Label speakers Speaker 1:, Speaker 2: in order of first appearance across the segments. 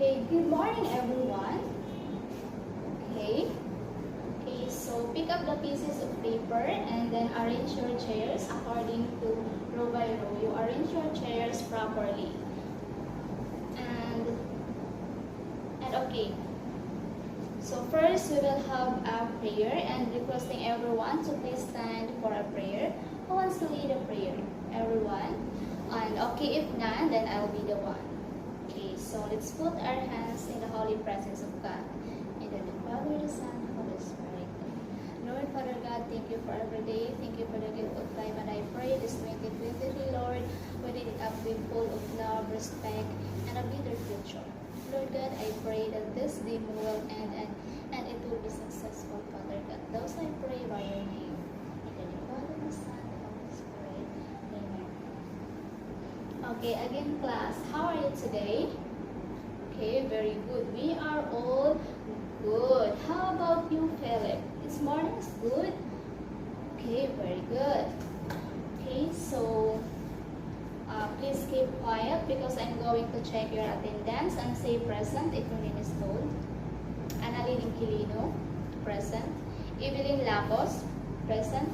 Speaker 1: Okay, good morning everyone. Okay. Okay, so pick up the pieces of paper and then arrange your chairs according to row by row. You arrange your chairs properly. And okay. So first we will have a prayer and requesting everyone to please stand for a prayer. Who wants to lead a prayer? Everyone? And okay, if none, then I'll be the one. Okay, so let's put our hands in the holy presence of God. In the name of the Father, the Son, and the Holy Spirit. Lord, Father God, thank you for every day. Thank you for the gift of time. And I pray this 2023, Lord, we did it up with full of love, respect, and a better future. Lord God, I pray that this day will end and it will be successful, Father God. Those I pray by your name. In the name of the Father, the Son, and the Holy Spirit. Amen. Okay, again class, how are you today? Okay, very good. We are all good. How about you, Philip? This morning is good? Okay, very good. Okay, so please keep quiet because I'm going to check your attendance and say present if your name is told. Annalyn Inquilino, present. Evelyn Lapos, present.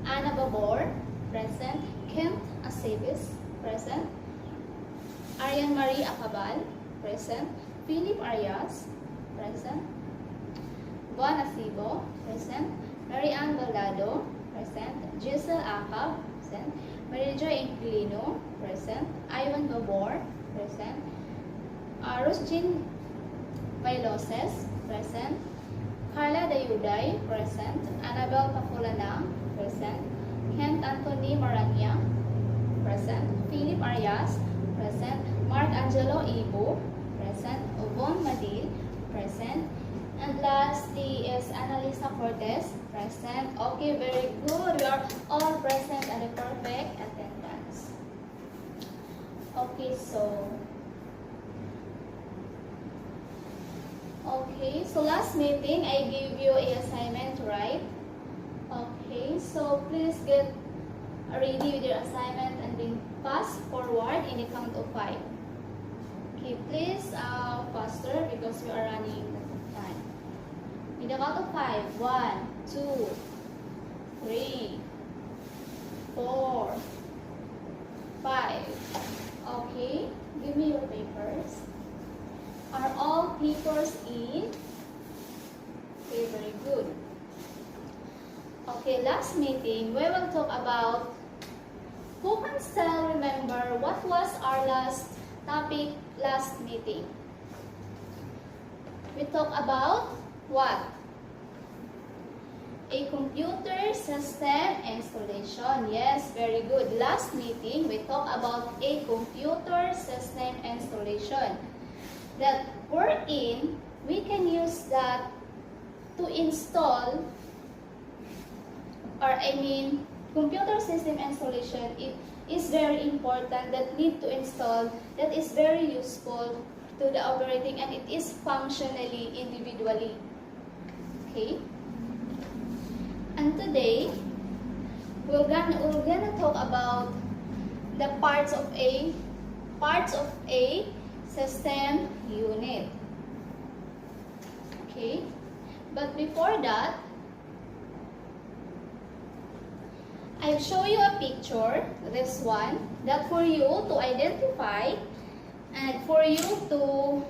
Speaker 1: Anna Babor, present. Kent Aceves, present. Arian Marie Acabal, present. Philip Arias, present. Juan Asibo, present. Mary Ann Baldado, present. Giselle Acab, present. Maria Inquilino, present. Ivan Babor, present. Rustin Vailoses, present. Carla Dayuday, present. Annabel Paculana, present. Kent Anthony Maranya, present. Philip Arias, present. Mark Angelo Ibo, present. Yvonne Madil, present. And lastly is Annalisa Cortez, present. Okay, very good. We are all present at the perfect attendance. Okay, so last meeting I gave you a assignment to write. Okay, so please get ready with your assignment and then pass forward in the count of 5. Okay, please faster because we are running out of time. In the count of 5, 1, 2, 3, 4, 5. Okay, give me your papers. Are all papers in? Okay, very good. Okay, last meeting, we will talk about, who can still remember what was our last topic last meeting? We talked about what? A computer system installation. Yes, very good. Last meeting, we talked about a computer system installation. That wherein we can use that to install, or computer system installation, it is very important, that need to install, that is very useful to the operating, and it is functionally individually. Okay? And today, we're gonna talk about the parts of a system unit. Okay? But before that, I'll show you a picture, this one, that for you to identify and for you to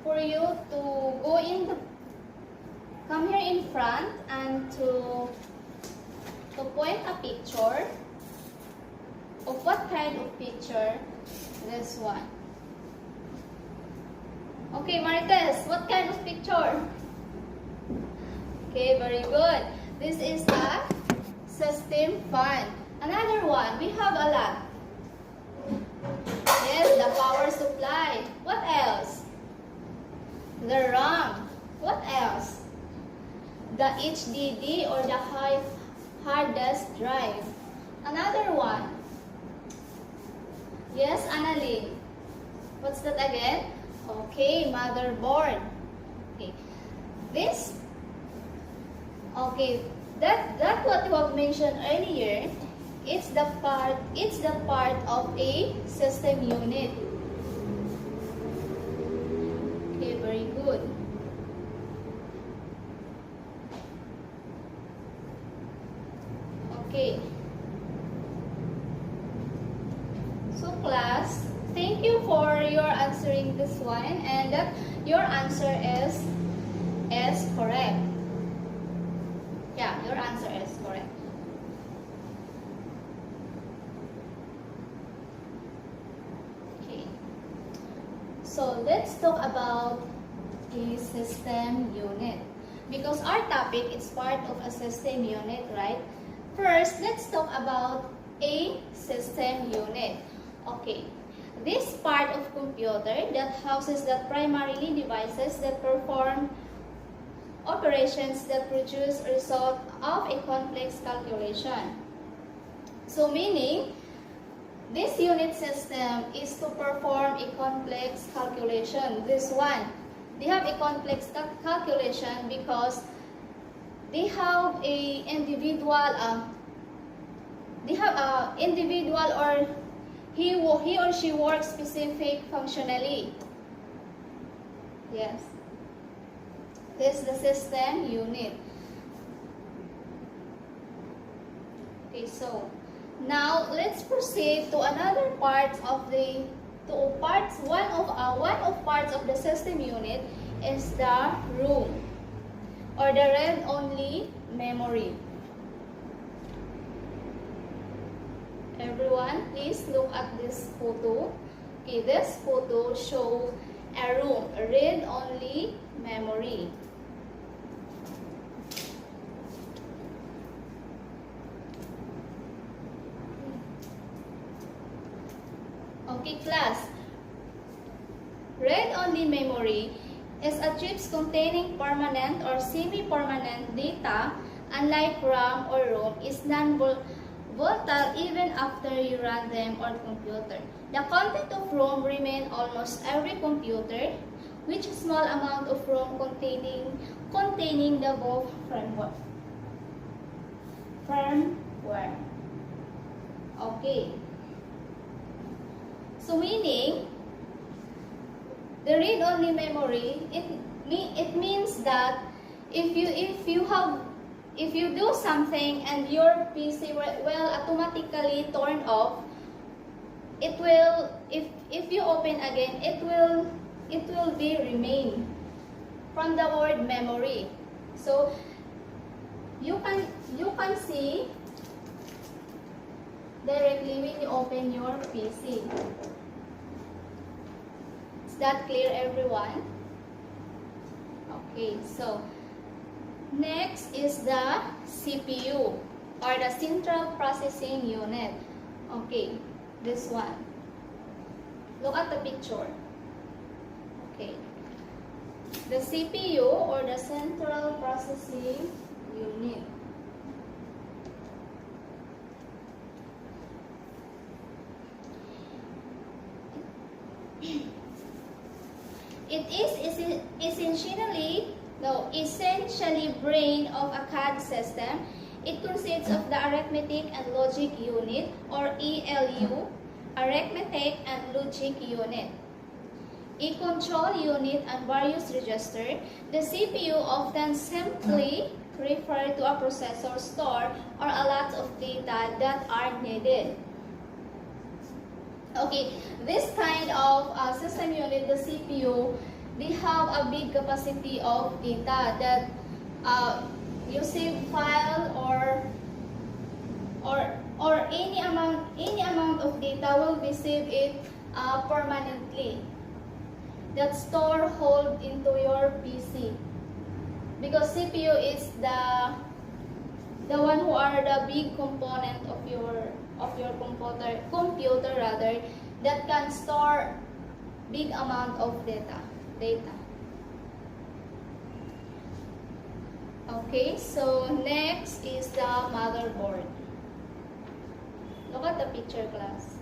Speaker 1: go in the, come here in front and to point a picture of what kind of picture this one. Okay, Martes, what kind of picture? Okay, very good. This is a system fan. Another one, we have a lot. Yes, the power supply. What else? The RAM. What else? The HDD or the hard disk drive. Another one. Yes, Annalyn. What's that again? Okay, motherboard. Okay. This. Okay, that what you have mentioned earlier, it's the part of a system unit. Very good. Okay. So class, thank you for your answering this one, and your answer is correct. Yeah, your answer is correct. Okay. So let's talk about a system unit. Because our topic is part of a system unit, right? First, let's talk about a system unit. Okay. This part of computer that houses the primarily devices that perform operations that produce a result of a complex calculation. So meaning, this unit system is to perform a complex calculation. This one, they have a complex calculation because they have a individual, or he or she works specific functionally. Yes. This is the system unit. Okay, so now let's proceed to another part of the one of parts of the system unit is the ROM, or the read-only memory. Everyone, please look at this photo. Okay, this photo shows a ROM, a read-only memory. Okay, class. Read-only memory is a chips containing permanent or semi-permanent data. Unlike RAM or ROM, is non-volatile even after you run them on computer. The content of ROM remain almost every computer, which is small amount of ROM containing the both firmware. Okay. So meaning, the read-only memory, it means that if you do something and your PC will automatically turn off, it will, if you open again, it will be remain from the word memory. So you can see directly when you open your PC. Is that clear, everyone? Okay, so next is the CPU, or the Central Processing Unit. Okay, this one. Look at the picture. Okay. The CPU, or the Central Processing Unit. It is essentially brain of a CAD system. It consists of the arithmetic and logic unit, or ALU, arithmetic and logic unit, a control unit, and various registers. The CPU often simply refer to a processor store or a lot of data that are needed. Okay, this kind of system unit, the CPU, they have a big capacity of data that you save file or any amount of data will be saved permanently. That store hold into your PC, because CPU is the one who are the big component of your computer rather, that can store big amount of data. Okay, so next is the motherboard. Look at the picture, class.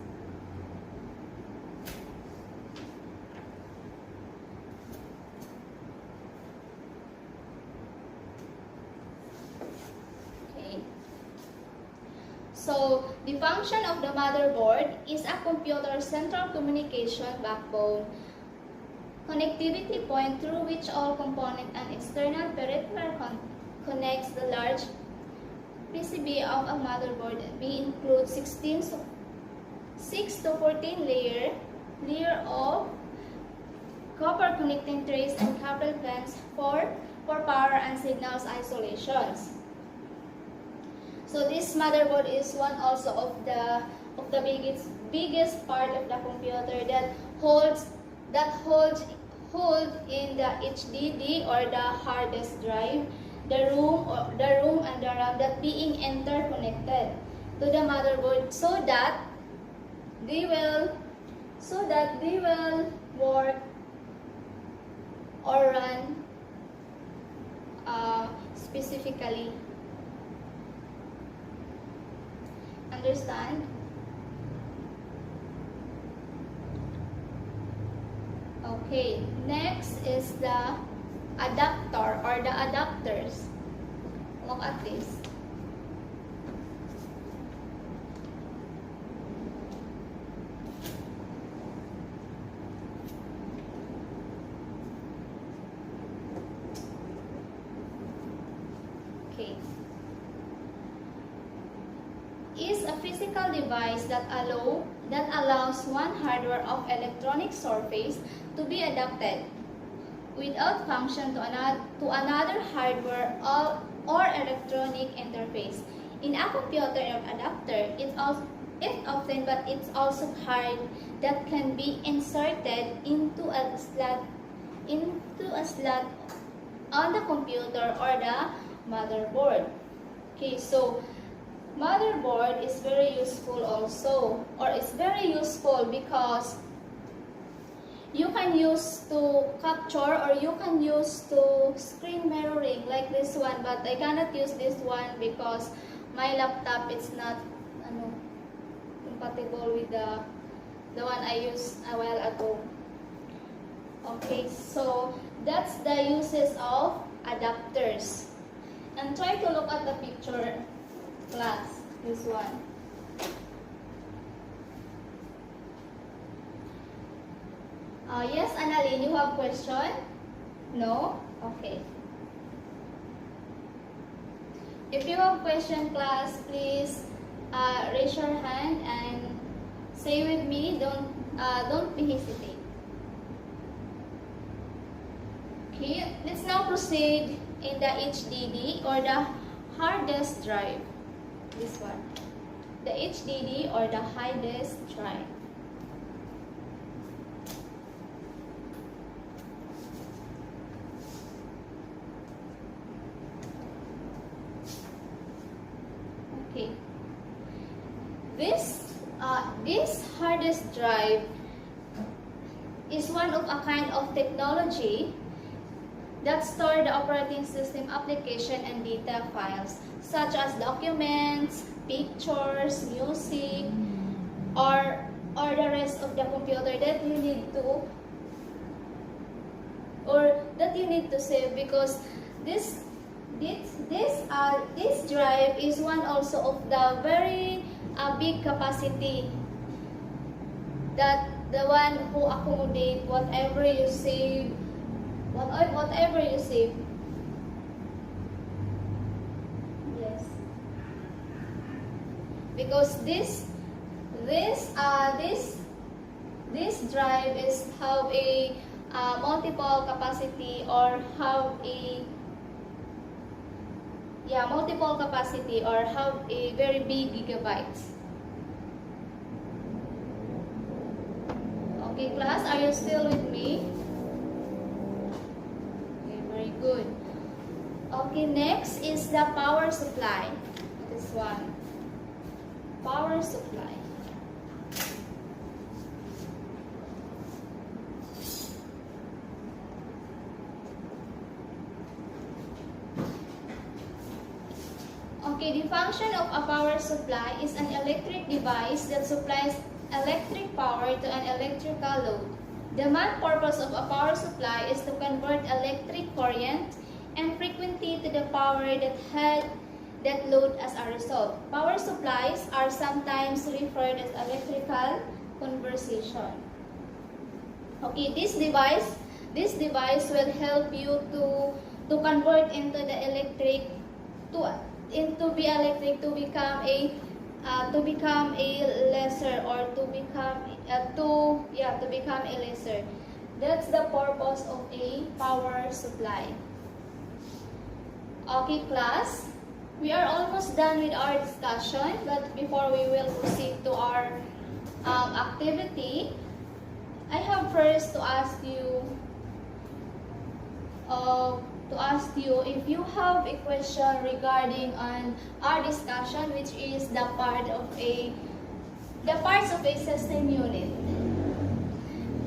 Speaker 1: So, the function of the motherboard is a computer's central communication backbone, connectivity point through which all component and external peripheral connects the large PCB of a motherboard. B includes 6 to 14 layer of copper connecting trays and cable plans for power and signals isolations. So this motherboard is one also of the biggest part of the computer that holds in the HDD or the hard disk drive, the room and the RAM that being interconnected to the motherboard so that they will work or run specifically. Understand? Okay, next is the adapter or the adapters. Look at this. Okay. Is a physical device that allows one hardware of electronic surface to be adapted without function to another hardware or electronic interface. In a computer adapter, it's also hard that can be inserted into a slot on the computer or the motherboard. Okay, so motherboard is very useful also, or it's very useful because you can use to capture or you can use to screen mirroring like this one, but I cannot use this one because my laptop is not compatible with the one I used a while ago. Okay, so that's the uses of adapters. And try to look at the picture, class, this one. Yes, Annalyn, you have question? No? Okay. If you have question, class, please raise your hand and say with me. Don't be hesitate. Okay, let's now proceed in the HDD or the hard disk drive. This one, the HDD or the hard disk drive. Okay, this hard disk drive is one of a kind of technology that store the operating system application and data files such as documents, pictures, music, or the rest of the computer that you need to save, because this drive is one also of the very big capacity, that the one who accommodate whatever you save. Whatever you save. Yes. Because this drive is have a multiple capacity or have a very big gigabytes. Okay, class, are you still with me? Good. Okay, next is the power supply. This one. Power supply. Okay, the function of a power supply is an electric device that supplies electric power to an electrical load. The main purpose of a power supply is to convert electric current and frequency to the power that load as a result. Power supplies are sometimes referred as electrical conversion. Okay, this device This device will help you to convert into the electric to be electric to become a laser, or to become to become a laser. That's the purpose of a power supply. Okay, class, we are almost done with our discussion, but before we will proceed to our activity, I have first to ask you if you have a question regarding on our discussion, which is the parts of a system unit.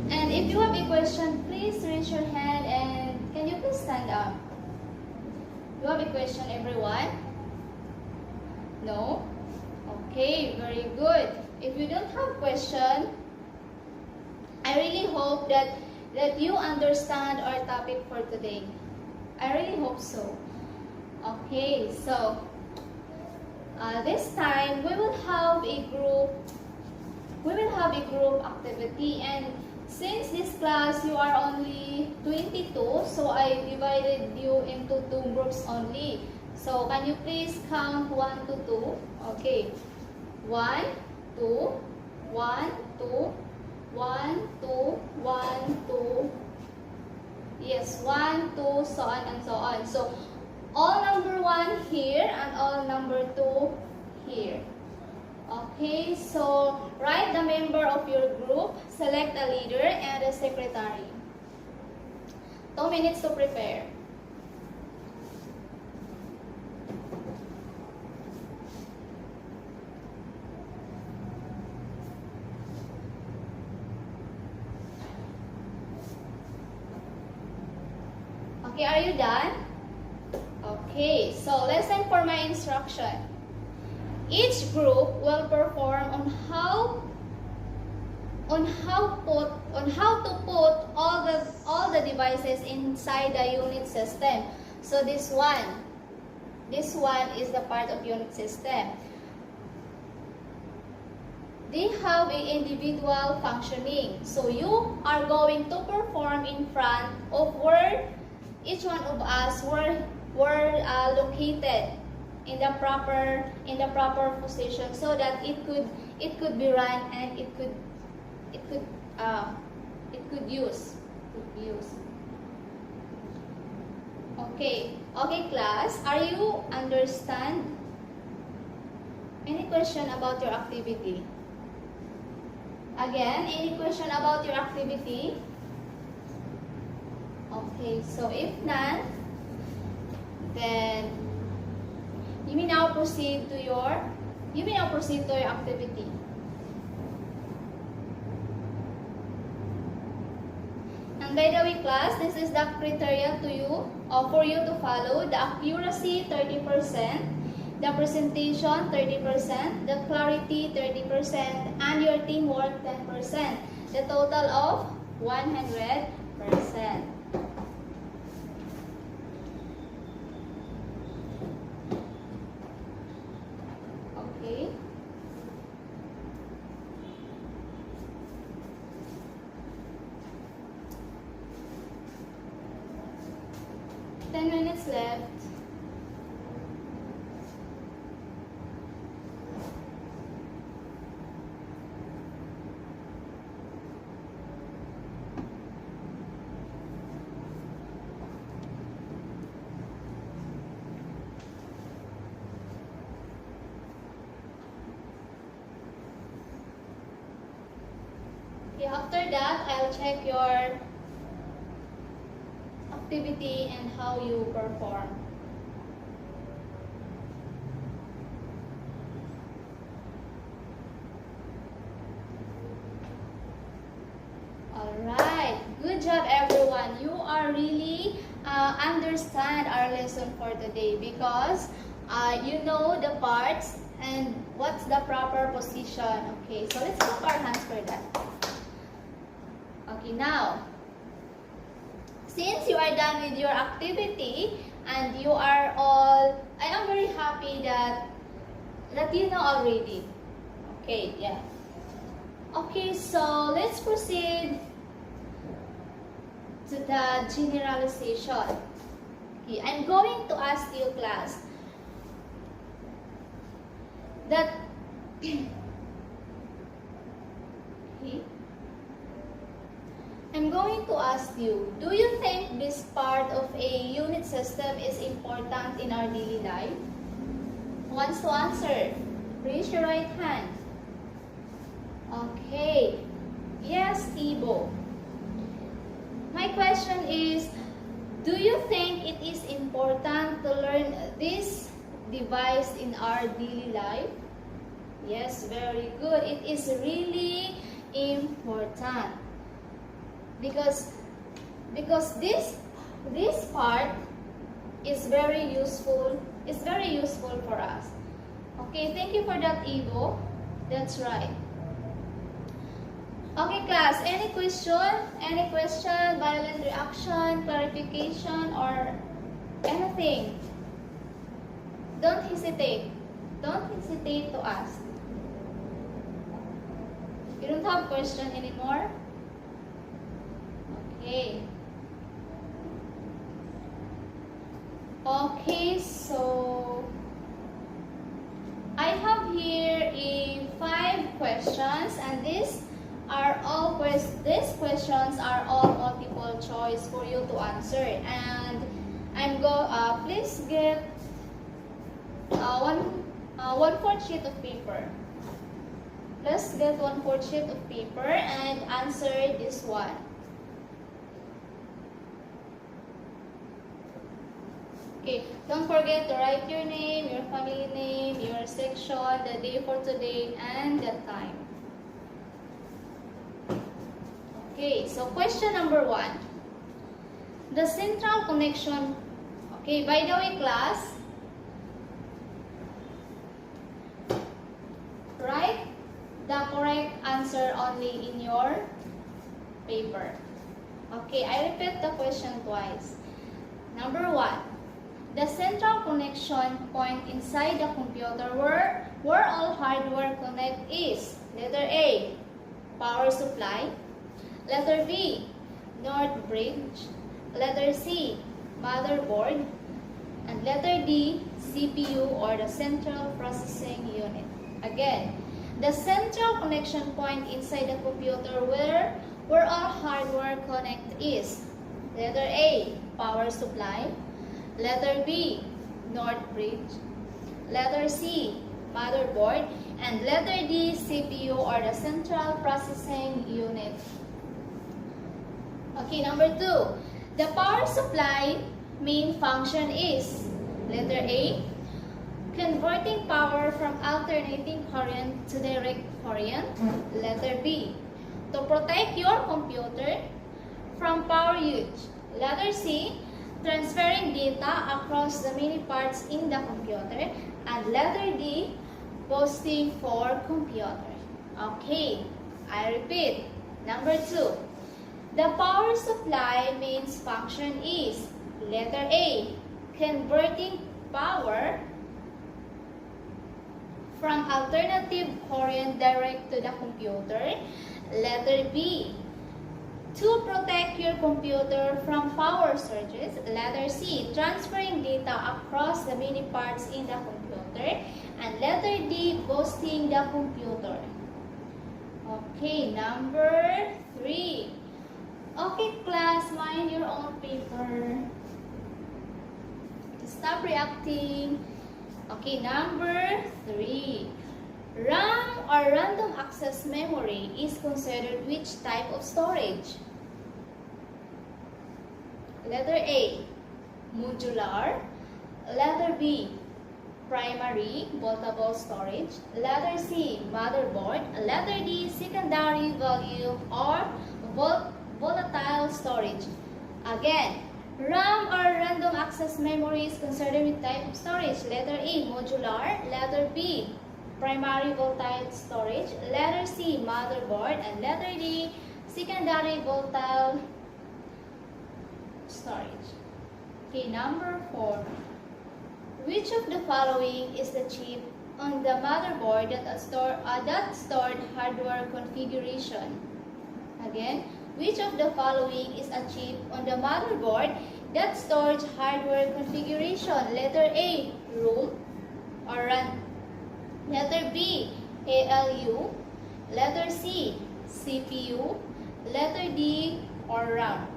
Speaker 1: And if you have a question, please raise your hand, and can you please stand up? You have a question, everyone? No? Okay, very good. If you don't have question, I really hope that you understand our topic for today. I really hope so. Okay, so this time we will have a group activity, and since this class you are only 22, so I divided you into 2 groups only. So can you please count 1 to 2? Okay. 1, 2, 1, 2, 1, 2, 1, 2. Yes, 1, 2, so on and so on. So all number 1 here and all number 2 here. Okay, so write the member of your group, select a leader and a secretary. 2 minutes to prepare. Okay, are you done? Okay, so listen for my instruction. Each group will perform on how to put all the devices inside the unit system. So this one is the part of unit system. They have an individual functioning. So you are going to perform in front of where each one of us were located in the proper position, so that it could be run and it could use. Okay, class, are you understand? Any question about your activity? Again, any question about your activity? Okay, so if none, then you may now proceed to your activity. And by the way, class, this is the criteria for you to follow. The accuracy 30%, the presentation 30%, the clarity 30%, and your teamwork 10%. The total of 100%. Okay. Ten minutes left. Okay, after that, I'll check your activity and how you perform. Alright, good job everyone. You are really understand our lesson for today, because you know the parts and what's the proper position. Okay, so let's clap our hands for that. Okay, now, since you are done with your activity and you are all, I am very happy that you know already. Okay, yeah. Okay, so let's proceed to the generalization. Okay, I'm going to ask you, class, that okay, I'm going to ask you, do you think this part of a unit system is important in our daily life? Who wants to answer? Raise your right hand. Okay. Yes, Ibo. My question is, do you think it is important to learn this device in our daily life? Yes, very good. It is really important. Because this part is very useful. It's very useful for us. Okay, thank you for that, Ivo. That's right. Okay, class, any question? Any question, violent reaction, clarification, or anything? Don't hesitate. Don't hesitate to ask. You don't have question anymore? Okay. Okay, so I have here 5 questions, and these questions are all multiple choice for you to answer. And please get one-fourth sheet of paper. Let's get 1/4 sheet of paper and answer this one. Okay, don't forget to write your name, your family name, your section, the day for today, and the time. Okay, so question number 1. The central connection. Okay, by the way, class, write the correct answer only in your paper. Okay, I repeat the question twice. Number 1. The central connection point inside the computer where all hardware connect is letter A, power supply, letter B, north bridge, letter C, motherboard, and letter D, CPU or the central processing unit. Again, the central connection point inside the computer where all hardware connect is letter A, power supply, letter B, north bridge, letter C, motherboard, and letter D, CPU or the central processing unit. Okay, number 2. The power supply main function is letter A, converting power from alternating current to direct current. Letter B, to protect your computer from power use. Letter C, transferring data across the many parts in the computer. And letter D, boosting for computer. Okay, I repeat. Number 2. The power supply main function is letter A, converting power from alternative current direct to the computer. Letter B, to protect your computer from power surges. Letter C, transferring data across the many parts in the computer. And letter D, boosting the computer. Okay, number 3. Okay, class, mind your own paper. Stop reacting. Okay, number 3. RAM or random access memory is considered which type of storage? Letter A, modular. Letter B, primary voltable storage. Letter C, motherboard. Letter D, secondary volume or volatile storage. Again, RAM or random access memory is considered with type of storage. Letter A, modular. Letter B, primary volatile storage. Letter C, motherboard. And letter D, secondary volatile storage. Okay, number 4. Which of the following is the chip on the motherboard that stored hardware configuration? Again, Which of the following is a chip on the motherboard that stores hardware configuration? Letter A, ROM or RAM. Letter B, ALU. Letter C, CPU. Letter D, or RAM.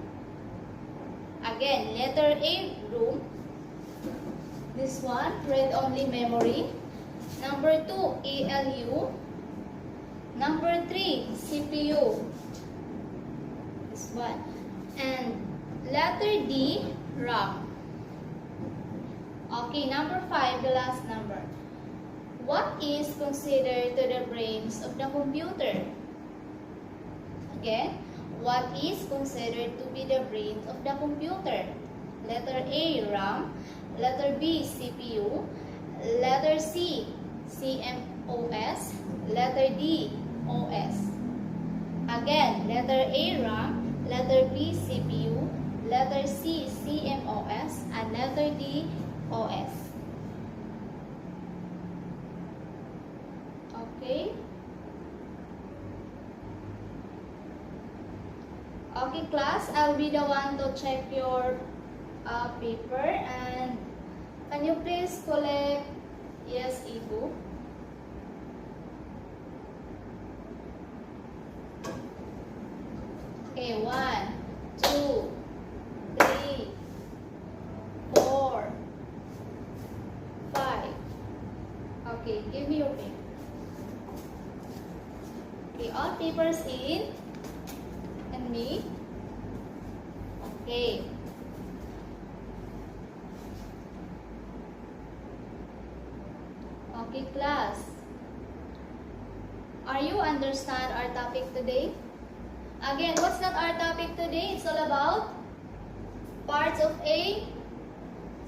Speaker 1: Again, letter A, ROM. This one, read-only memory. Number 2, ALU. Number 3, CPU. This one. And letter D, RAM. Okay, number 5, the last number. What is considered to the brains of the computer? Again, what is considered to be the brains of the computer? Letter A, RAM. Letter B, CPU. Letter C, CMOS. Letter D, OS. Again, letter A, RAM. Letter B, CPU. Letter C, CMOS. And letter D, OS. Okay. Okay, class, I'll be the one to check your paper, and can you please collect yes e-book? Okay, 1, 2, 3, 4, 5. Okay, give me your paper. Okay, all papers in and me. Okay. Okay, class. Are you understand our topic today? Again, what's not our topic today? It's all about parts of a.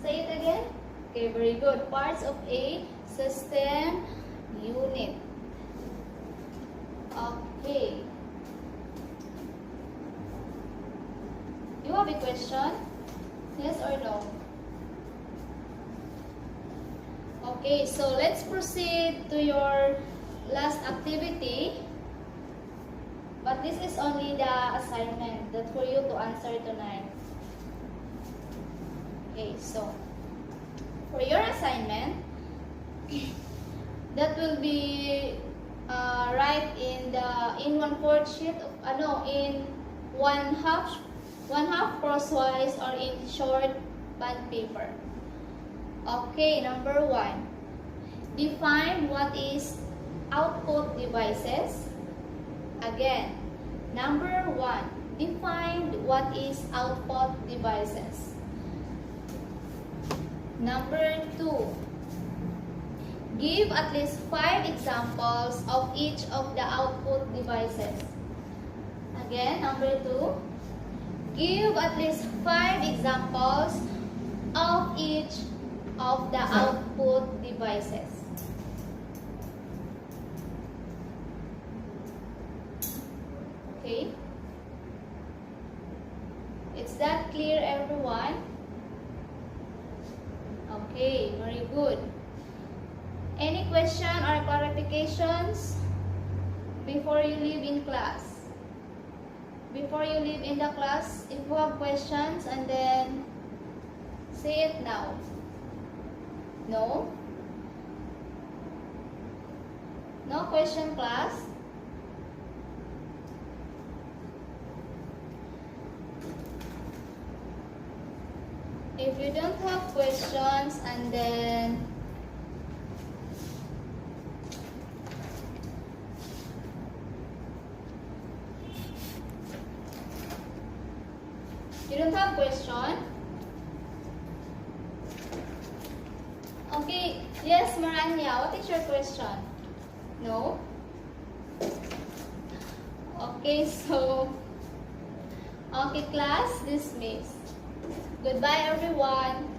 Speaker 1: Say it again. Okay, very good. Parts of a system unit. Okay. You have a question? Yes or no? Okay, so let's proceed to your last activity. But this is only the assignment that for you to answer tonight. Okay, so for your assignment, that will be right in 1/4 sheet of in one half crosswise or in short bond paper. Okay, number 1. Define what is output devices. Again, number 1. Define what is output devices. Number 2. Give at least 5 examples of each of the output devices. Again, number 2. Give at least 5 examples of each of the output devices. Okay. Is that clear, everyone? Okay, very good. Any question or clarifications before you leave in class? Before you leave in the class, if you have questions, and then say it now. No? No question, class? If you don't have questions, and then you don't have question? Okay, yes, Maranya, what is your question? No? Okay, so, okay, class, dismissed. Goodbye, everyone.